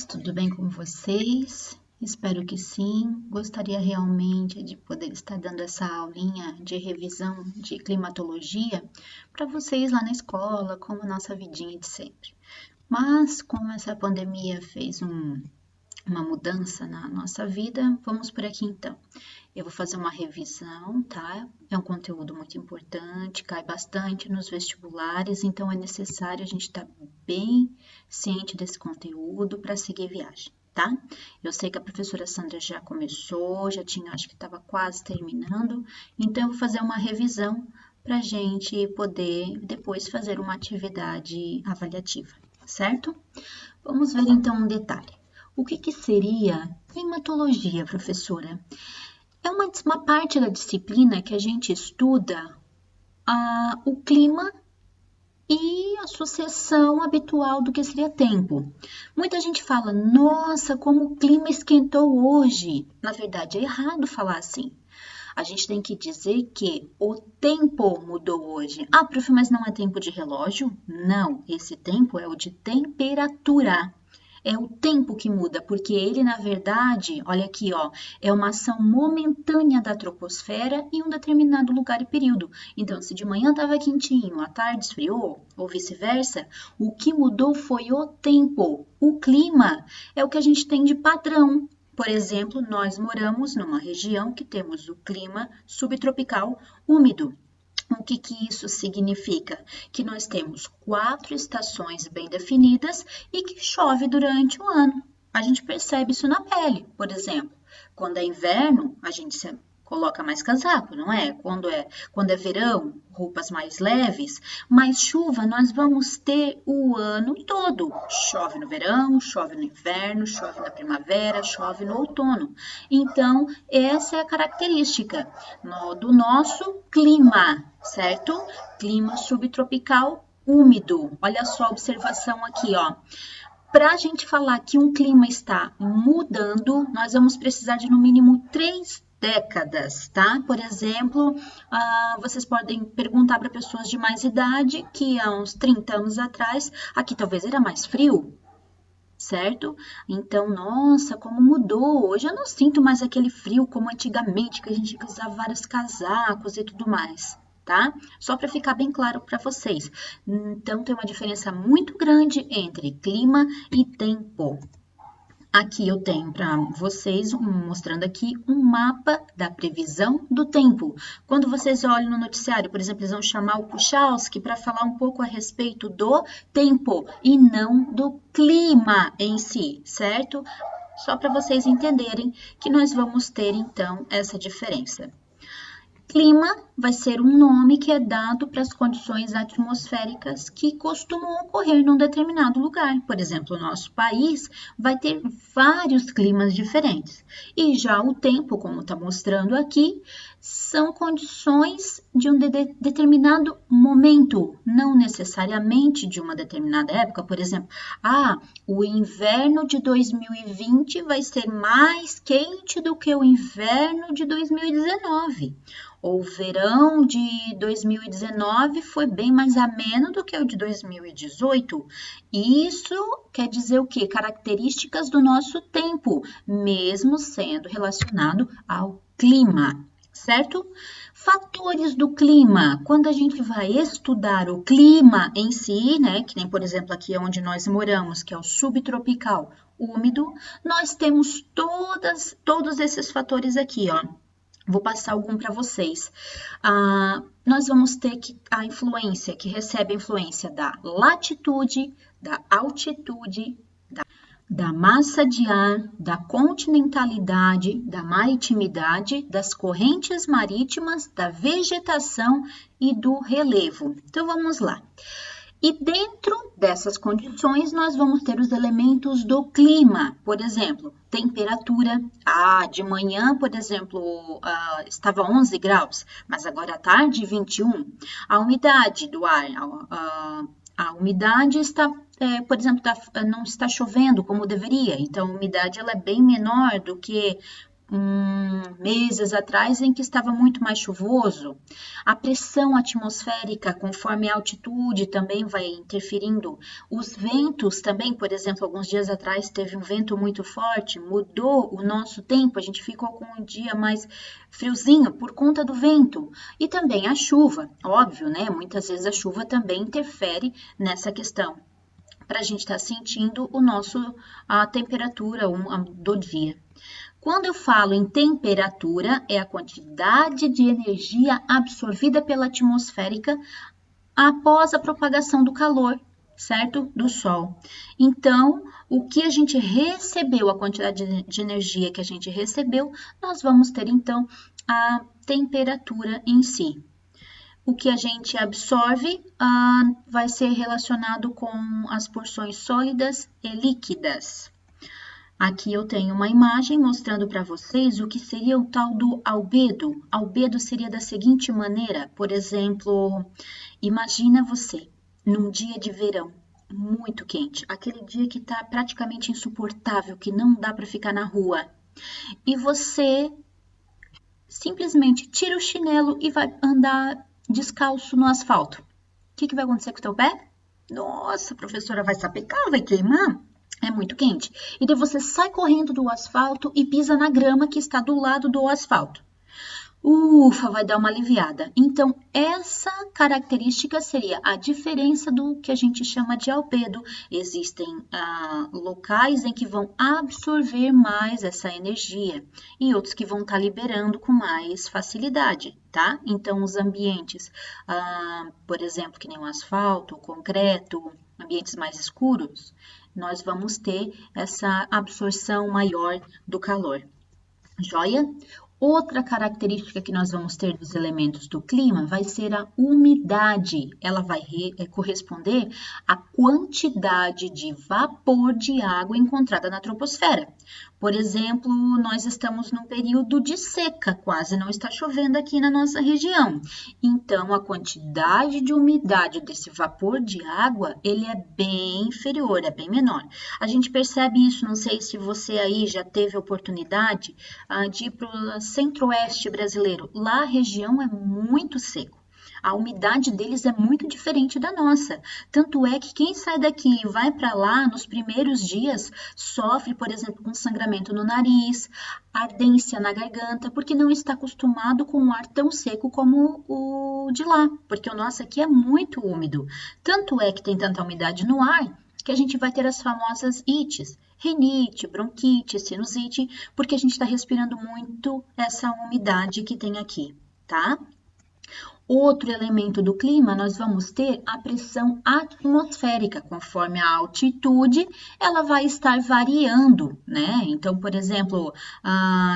tudo bem com vocês? Espero que sim. Gostaria realmente de poder estar dando essa aulinha de revisão de climatologia para vocês lá na escola, como a nossa vidinha de sempre. Mas, como essa pandemia fez uma mudança na nossa vida, vamos por aqui então. Eu vou fazer uma revisão, tá? É um conteúdo muito importante, cai bastante nos vestibulares, então é necessário a gente estar bem ciente desse conteúdo para seguir viagem, tá? Eu sei que a professora Sandra já começou, já tinha, acho que estava quase terminando, então eu vou fazer uma revisão para a gente poder depois fazer uma atividade avaliativa, certo? Vamos ver então um detalhe. O que seria climatologia, professora? É uma parte da disciplina que a gente estuda o clima e a sucessão habitual do que seria tempo. Muita gente fala, nossa, como o clima esquentou hoje. Na verdade, é errado falar assim. A gente tem que dizer que o tempo mudou hoje. Ah, prof, mas não é tempo de relógio? Não, esse tempo é o de temperatura. É o tempo que muda, porque ele, na verdade, olha aqui, ó, é uma ação momentânea da troposfera em um determinado lugar e período. Então, se de manhã estava quentinho, à tarde esfriou, ou vice-versa, o que mudou foi o tempo. O clima é o que a gente tem de padrão. Por exemplo, nós moramos numa região que temos o clima subtropical úmido. O que isso significa? Que nós temos 4 estações bem definidas e que chove durante o ano. A gente percebe isso na pele, por exemplo. Quando é inverno, a gente coloca mais casaco, não é? Quando é verão, roupas mais leves. Mas chuva nós vamos ter o ano todo. Chove no verão, chove no inverno, chove na primavera, chove no outono. Então, essa é a característica do nosso clima, certo? Clima subtropical úmido. Olha só a observação aqui, ó. Para a gente falar que um clima está mudando, nós vamos precisar de no mínimo 3 décadas, tá? Por exemplo, vocês podem perguntar para pessoas de mais idade que há uns 30 anos atrás, aqui talvez era mais frio, certo? Então, nossa, como mudou! Hoje eu não sinto mais aquele frio como antigamente, que a gente usava vários casacos e tudo mais, tá? Só para ficar bem claro para vocês. Então, tem uma diferença muito grande entre clima e tempo. Aqui eu tenho para vocês, mostrando aqui um mapa da previsão do tempo. Quando vocês olham no noticiário, por exemplo, eles vão chamar o Puchalski para falar um pouco a respeito do tempo e não do clima em si, certo? Só para vocês entenderem que nós vamos ter, então, essa diferença. Clima vai ser um nome que é dado para as condições atmosféricas que costumam ocorrer num determinado lugar. Por exemplo, o nosso país vai ter vários climas diferentes. E já o tempo, como está mostrando aqui, são condições de um determinado momento, não necessariamente de uma determinada época. Por exemplo, o inverno de 2020 vai ser mais quente do que o inverno de 2019. O verão de 2019 foi bem mais ameno do que o de 2018. Isso quer dizer o quê? Características do nosso tempo, mesmo sendo relacionado ao clima, certo? Fatores do clima. Quando a gente vai estudar o clima em si, né, que nem, por exemplo, aqui onde nós moramos, que é o subtropical úmido, nós temos todos esses fatores aqui, ó. Vou passar algum para vocês. Nós vamos ter a influência, que recebe a influência da latitude, da altitude, da massa de ar, da continentalidade, da maritimidade, das correntes marítimas, da vegetação e do relevo. Então, vamos lá. E dentro dessas condições, nós vamos ter os elementos do clima, por exemplo, temperatura. De manhã, por exemplo, estava 11 graus, mas agora à tarde 21. A umidade do ar, a umidade está, por exemplo, não está chovendo como deveria, então a umidade ela é bem menor do que meses atrás em que estava muito mais chuvoso. A pressão atmosférica, conforme a altitude, também vai interferindo. Os ventos também, por exemplo, alguns dias atrás teve um vento muito forte, mudou o nosso tempo, a gente ficou com um dia mais friozinho por conta do vento. E também a chuva, óbvio, né? Muitas vezes a chuva também interfere nessa questão, para a gente estar sentindo a temperatura do dia. Quando eu falo em temperatura, é a quantidade de energia absorvida pela atmosférica após a propagação do calor, certo? Do Sol. Então, o que a gente recebeu, a quantidade de energia que a gente recebeu, nós vamos ter então a temperatura em si. O que a gente absorve vai ser relacionado com as porções sólidas e líquidas. Aqui eu tenho uma imagem mostrando para vocês o que seria o tal do albedo. Albedo seria da seguinte maneira, por exemplo, imagina você num dia de verão muito quente, aquele dia que está praticamente insuportável, que não dá para ficar na rua, e você simplesmente tira o chinelo e vai andar descalço no asfalto. O que vai acontecer com o teu pé? Nossa, a professora vai sapecar, vai queimar. É muito quente. E daí você sai correndo do asfalto e pisa na grama que está do lado do asfalto. Ufa, vai dar uma aliviada. Então, essa característica seria a diferença do que a gente chama de albedo. Existem locais em que vão absorver mais essa energia e outros que vão estar liberando com mais facilidade, tá? Então, os ambientes, por exemplo, que nem o asfalto, o concreto, ambientes mais escuros, nós vamos ter essa absorção maior do calor. Joia? Outra característica que nós vamos ter dos elementos do clima vai ser a umidade. Ela vai corresponder à quantidade de vapor de água encontrada na troposfera. Por exemplo, nós estamos num período de seca, quase não está chovendo aqui na nossa região. Então, a quantidade de umidade desse vapor de água, ele é bem inferior, é bem menor. A gente percebe isso, não sei se você aí já teve a oportunidade de ir para o centro-oeste brasileiro. Lá a região é muito seco. A umidade deles é muito diferente da nossa. Tanto é que quem sai daqui e vai para lá nos primeiros dias sofre, por exemplo, com sangramento no nariz, ardência na garganta, porque não está acostumado com um ar tão seco como o de lá, porque o nosso aqui é muito úmido. Tanto é que tem tanta umidade no ar que a gente vai ter as famosas ites, rinite, bronquite, sinusite, porque a gente está respirando muito essa umidade que tem aqui, tá? Outro elemento do clima, nós vamos ter a pressão atmosférica. Conforme a altitude, ela vai estar variando, né? Então, por exemplo,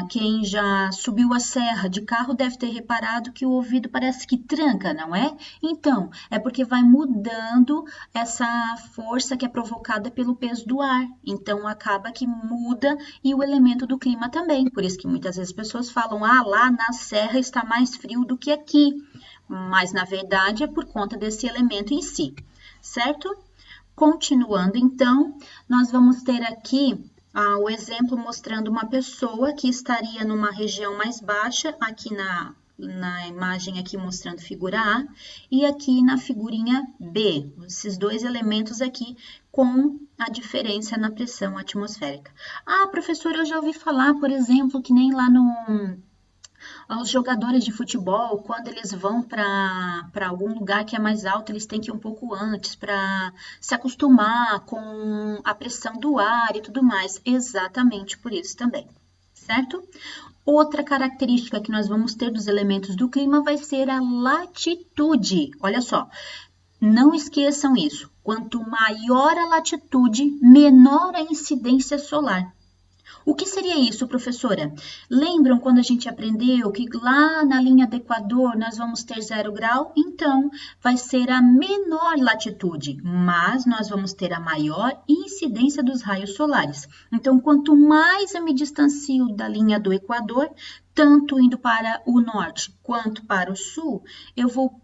quem já subiu a serra de carro deve ter reparado que o ouvido parece que tranca, não é? Então, é porque vai mudando essa força que é provocada pelo peso do ar. Então, acaba que muda e o elemento do clima também. Por isso que muitas vezes as pessoas falam, lá na serra está mais frio do que aqui. Mas na verdade é por conta desse elemento em si, certo? Continuando então, nós vamos ter aqui o exemplo mostrando uma pessoa que estaria numa região mais baixa, aqui na imagem aqui mostrando figura A, e aqui na figurinha B, esses dois elementos aqui com a diferença na pressão atmosférica. Professora, eu já ouvi falar, por exemplo, que nem lá os jogadores de futebol, quando eles vão para algum lugar que é mais alto, eles têm que ir um pouco antes para se acostumar com a pressão do ar e tudo mais. Exatamente por isso também, certo? Outra característica que nós vamos ter dos elementos do clima vai ser a latitude. Olha só, não esqueçam isso. Quanto maior a latitude, menor a incidência solar. O que seria isso, professora? Lembram quando a gente aprendeu que lá na linha do Equador nós vamos ter 0 grau? Então, vai ser a menor latitude, mas nós vamos ter a maior incidência dos raios solares. Então, quanto mais eu me distancio da linha do Equador, tanto indo para o norte quanto para o sul, eu vou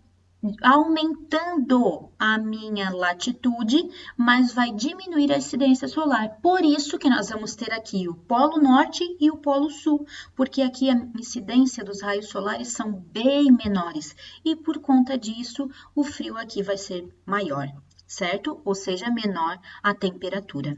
aumentando a minha latitude, mas vai diminuir a incidência solar. Por isso que nós vamos ter aqui o Polo Norte e o Polo Sul, porque aqui a incidência dos raios solares são bem menores e por conta disso o frio aqui vai ser maior, certo? Ou seja, menor a temperatura.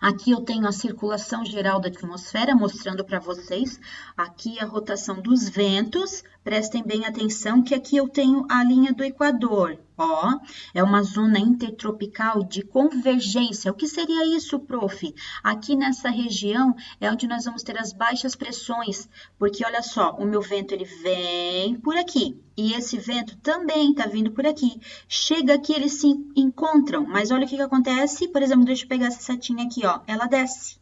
Aqui eu tenho a circulação geral da atmosfera, mostrando para vocês aqui a rotação dos ventos. Prestem bem atenção que aqui eu tenho a linha do Equador. Ó, é uma zona intertropical de convergência. O que seria isso, prof? Aqui nessa região é onde nós vamos ter as baixas pressões, porque olha só, o meu vento ele vem por aqui e esse vento também está vindo por aqui. Chega aqui, eles se encontram, mas olha o que acontece. Por exemplo, deixa eu pegar essa setinha aqui, ó, ela desce.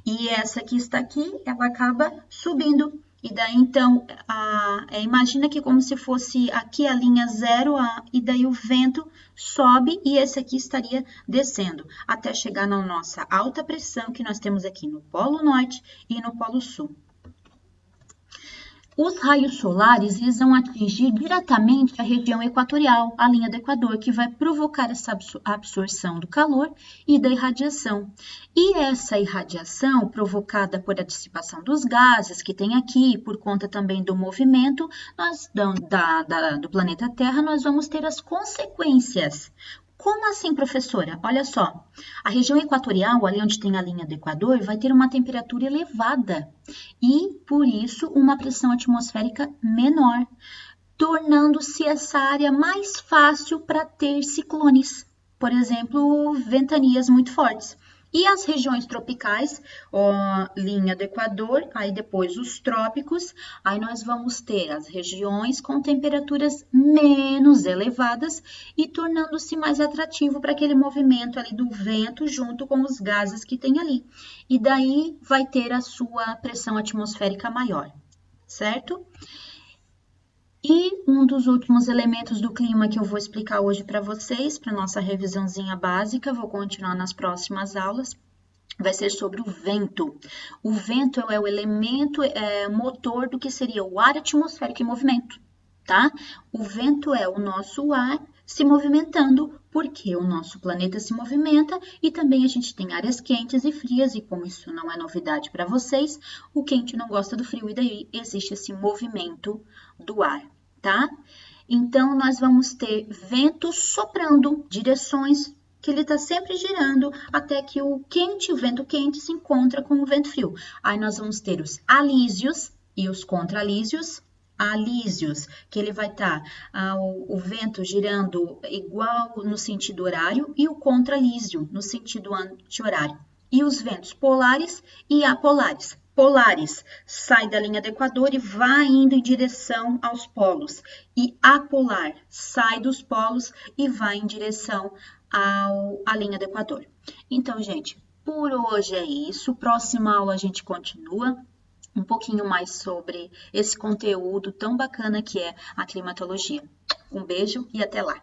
E essa que está aqui, ela acaba subindo. E daí, então, imagina que como se fosse aqui a linha zero, e daí o vento sobe e esse aqui estaria descendo, até chegar na nossa alta pressão que nós temos aqui no Polo Norte e no Polo Sul. Os raios solares eles vão atingir diretamente a região equatorial, a linha do Equador, que vai provocar essa absorção do calor e da irradiação. E essa irradiação, provocada por a dissipação dos gases que tem aqui, por conta também do movimento do planeta Terra, nós vamos ter as consequências. Como assim, professora? Olha só, a região equatorial, ali onde tem a linha do Equador, vai ter uma temperatura elevada e, por isso, uma pressão atmosférica menor, tornando-se essa área mais fácil para ter ciclones, por exemplo, ventanias muito fortes. E as regiões tropicais, linha do Equador, aí depois os trópicos, aí nós vamos ter as regiões com temperaturas menos elevadas e tornando-se mais atrativo para aquele movimento ali do vento junto com os gases que tem ali. E daí vai ter a sua pressão atmosférica maior, certo? E um dos últimos elementos do clima que eu vou explicar hoje para vocês, para nossa revisãozinha básica, vou continuar nas próximas aulas, vai ser sobre o vento. O vento é o elemento motor do que seria o ar atmosférico em movimento, tá? O vento é o nosso ar se movimentando, porque o nosso planeta se movimenta e também a gente tem áreas quentes e frias, e como isso não é novidade para vocês, o quente não gosta do frio e daí existe esse movimento do ar, tá? Então, nós vamos ter vento soprando, direções que ele está sempre girando até que o vento quente se encontra com o vento frio. Aí nós vamos ter os alísios e os contralísios. Alísios, que ele vai estar o vento girando igual no sentido horário e o contralísio no sentido anti-horário. E os ventos polares e apolares. Polares sai da linha do Equador e vai indo em direção aos polos. E apolar sai dos polos e vai em direção à linha do Equador. Então, gente, por hoje é isso. Próxima aula a gente continua um pouquinho mais sobre esse conteúdo tão bacana que é a climatologia. Um beijo e até lá!